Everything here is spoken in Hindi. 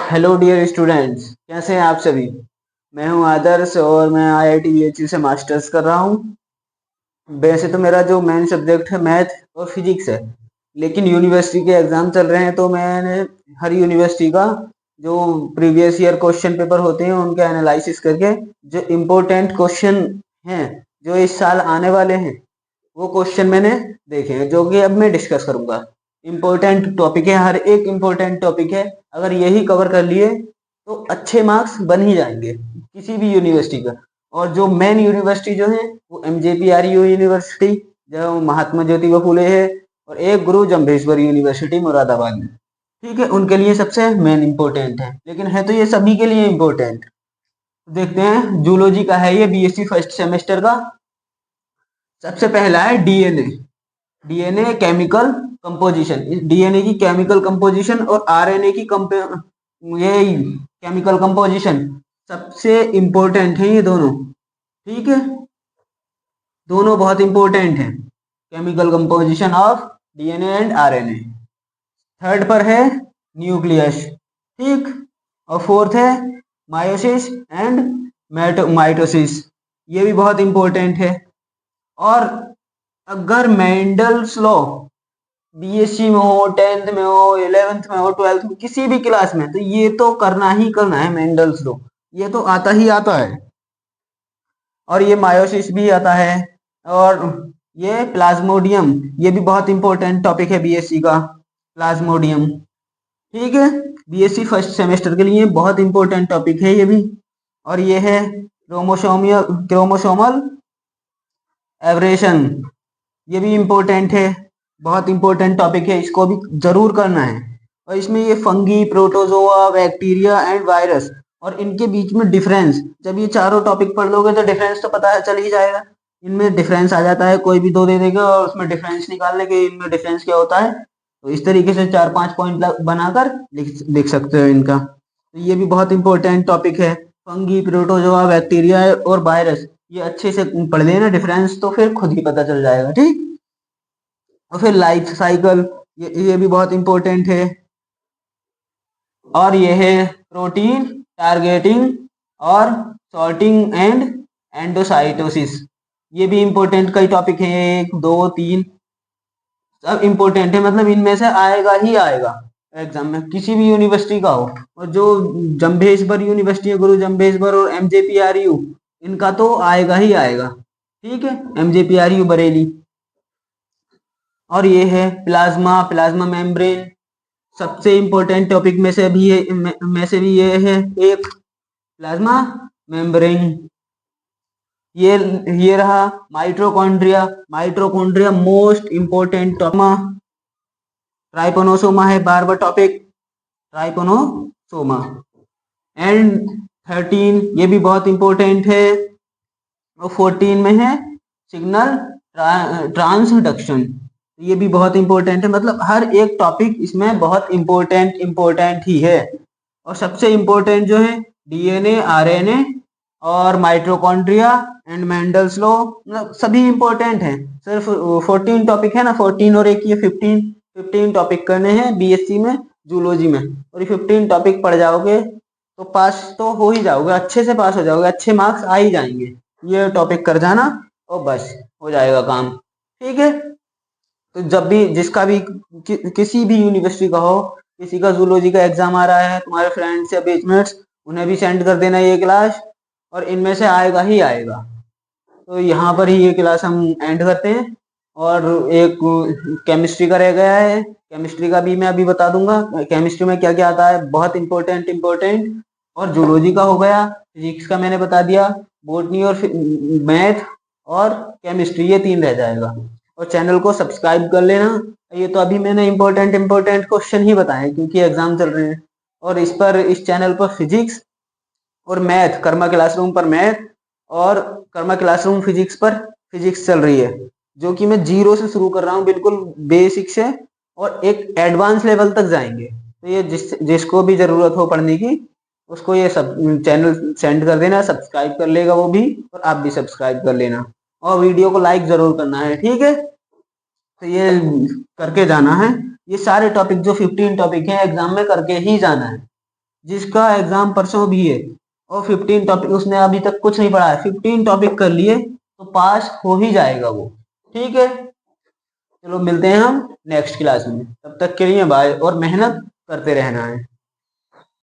हेलो डियर स्टूडेंट्स, कैसे हैं आप सभी। मैं हूं आदर्श और मैं आईआईटी बीएचयू से मास्टर्स कर रहा हूं। वैसे तो मेरा जो मेन सब्जेक्ट है मैथ और फिजिक्स है, लेकिन यूनिवर्सिटी के एग्ज़ाम चल रहे हैं तो मैंने हर यूनिवर्सिटी का जो प्रीवियस ईयर क्वेश्चन पेपर होते हैं उनके एनालिसिस करके जो इम्पोर्टेंट क्वेश्चन हैं जो इस साल आने वाले हैं वो क्वेश्चन मैंने देखे हैं, जो कि अब मैं डिस्कस करूंगा। इम्पोर्टेंट टॉपिक है, हर एक इम्पोर्टेंट टॉपिक है। अगर यही कवर कर लिए तो अच्छे मार्क्स बन ही जाएंगे किसी भी यूनिवर्सिटी का। और जो मेन यूनिवर्सिटी जो है वो एमजेपीआरयू यूनिवर्सिटी जो महात्मा ज्योतिबा फुले है, और एक गुरु जम्भेश्वर यूनिवर्सिटी मुरादाबाद में। ठीक है, उनके लिए सबसे मेन इम्पोर्टेंट है, लेकिन है तो ये सभी के लिए इम्पोर्टेंट। देखते हैं, जूलॉजी का है ये, बीएससी फर्स्ट सेमेस्टर का। सबसे पहला है DNA. DNA chemical composition, DNA की केमिकल कंपोजिशन और आरएनए की ये केमिकल कंपोजिशन सबसे इम्पोर्टेंट है ये दोनों। ठीक है, दोनों बहुत इम्पोर्टेंट हैं, chemical composition of DNA and RNA. Third पर है न्यूक्लियस। ठीक, और फोर्थ है मायोसिस एंड माइटोसिस, ये भी बहुत इम्पोर्टेंट है। और अगर मेंडल्स लॉ बीएससी में हो, 10th में हो, 11th में हो, 12th में, किसी भी क्लास में, तो ये तो करना ही करना है मेंडल्स लॉ, ये तो आता ही आता है। और ये मायोसिस भी आता है। और ये प्लाज्मोडियम, ये भी बहुत इंपॉर्टेंट टॉपिक है बीएससी का, प्लाज्मोडियम। ठीक है, बीएससी फर्स्ट सेमेस्टर के लिए बहुत इंपॉर्टेंट टॉपिक है ये भी। और ये है क्रोमोसोमल एवरेशन, ये भी इम्पोर्टेंट है, बहुत इम्पोर्टेंट टॉपिक है, इसको भी जरूर करना है। और इसमें ये fungi, protozoa, bacteria and virus और इनके बीच में डिफरेंस, जब ये चारों टॉपिक पढ़ लोगे तो डिफरेंस तो पता चल ही जाएगा। इनमें डिफरेंस आ जाता है, कोई भी दो दे देगा और उसमें डिफरेंस निकालने के इनमें डिफरेंस क्या होता है, तो इस तरीके से 4-5 पॉइंट बनाकर लिख सकते हो इनका। तो ये भी बहुत इंपॉर्टेंट टॉपिक है, फंगी, प्रोटोजोआ, बैक्टीरिया और वायरस, ये अच्छे से पढ़ लेना डिफरेंस, तो फिर खुद ही पता चल जाएगा। ठीक, और फिर लाइफ साइकिल, ये भी बहुत इंपॉर्टेंट है। और ये है प्रोटीन टारगेटिंग और सॉर्टिंग एंड एंडोसाइटोसिस, ये भी इंपॉर्टेंट कई टॉपिक है, 1 2 3 सब इंपॉर्टेंट है, मतलब इनमें से आएगा ही आएगा एग्जाम में, किसी भी यूनिवर्सिटी का हो। और जो जम्भेश्वर यूनिवर्सिटी है, गुरु जम्भेश्वर और एमजेपीआरयू, इनका तो आएगा ही आएगा। ठीक है, एमजेपीआरयू बरेली। और ये है प्लाज्मा मेम्ब्रेन, सबसे इम्पोर्टेंट टॉपिक में से भी ये है एक, प्लाज्मा मेम्ब्रेन। ये रहा माइटोकॉन्ड्रिया मोस्ट इम्पोर्टेंट टॉपिक। ट्राइपोनोसोमा है बार टॉपिक, ट्राइपोनोसोमा। एंड 13 ये भी बहुत इम्पोर्टेंट है। और 14 में है सिग्नल ट्रांसडक्शन, ये भी बहुत इंपॉर्टेंट है। मतलब हर एक टॉपिक इसमें बहुत इम्पोर्टेंट ही है। और सबसे इम्पोर्टेंट जो है डीएनए, आरएनए और माइटोकॉन्ड्रिया एंड मेंडल्स लॉ, मतलब सभी इम्पोर्टेंट हैं। सिर्फ 14 टॉपिक है ना, 14 और एक ये 15 टॉपिक करने हैं बीएससी में जूलॉजी में। और ये 15 टॉपिक पढ़ जाओगे तो पास तो हो ही जाओगे, अच्छे से पास हो जाओगे, अच्छे मार्क्स आ ही जाएंगे। ये टॉपिक कर जाना और बस हो जाएगा काम। ठीक है, तो जब भी जिसका भी किसी भी यूनिवर्सिटी का हो, किसी का जूलॉजी का एग्जाम आ रहा है, तुम्हारे फ्रेंड्स या बेचमेट्स, उन्हें भी सेंड कर देना ये क्लास, और इनमें से आएगा ही आएगा। तो यहाँ पर ही ये क्लास हम एंड करते हैं। और एक केमिस्ट्री का रह गया है, केमिस्ट्री का भी मैं अभी बता दूंगा, केमिस्ट्री में क्या क्या आता है, बहुत इंपॉर्टेंट। और जूलॉजी का हो गया, फिजिक्स का मैंने बता दिया, बॉटनी और मैथ और केमिस्ट्री, ये 3 रह जाएगा। और चैनल को सब्सक्राइब कर लेना। ये तो अभी मैंने इम्पोर्टेंट क्वेश्चन ही बताए क्योंकि एग्जाम चल रहे हैं। और इस चैनल पर फिजिक्स और मैथ, कर्मा क्लासरूम पर मैथ और कर्मा क्लासरूम फिजिक्स पर फिजिक्स चल रही है, जो कि मैं 0 से शुरू कर रहा हूँ, बिल्कुल बेसिक से, और एक एडवांस लेवल तक जाएंगे। तो ये जिसको भी जरूरत हो पढ़ने की, उसको ये सब चैनल सेंड कर देना, सब्सक्राइब कर लेगा वो भी, और आप भी सब्सक्राइब कर लेना, और वीडियो को लाइक जरूर करना है। ठीक है, तो ये करके जाना है, ये सारे टॉपिक जो 15 टॉपिक हैं एग्जाम में करके ही जाना है। जिसका एग्जाम परसों भी है और 15 टॉपिक उसने अभी तक कुछ नहीं पढ़ा है, 15 टॉपिक कर लिए तो पास हो ही जाएगा वो। ठीक है, चलो मिलते हैं हम नेक्स्ट क्लास में, तब तक के लिए बाय, और मेहनत करते रहना है।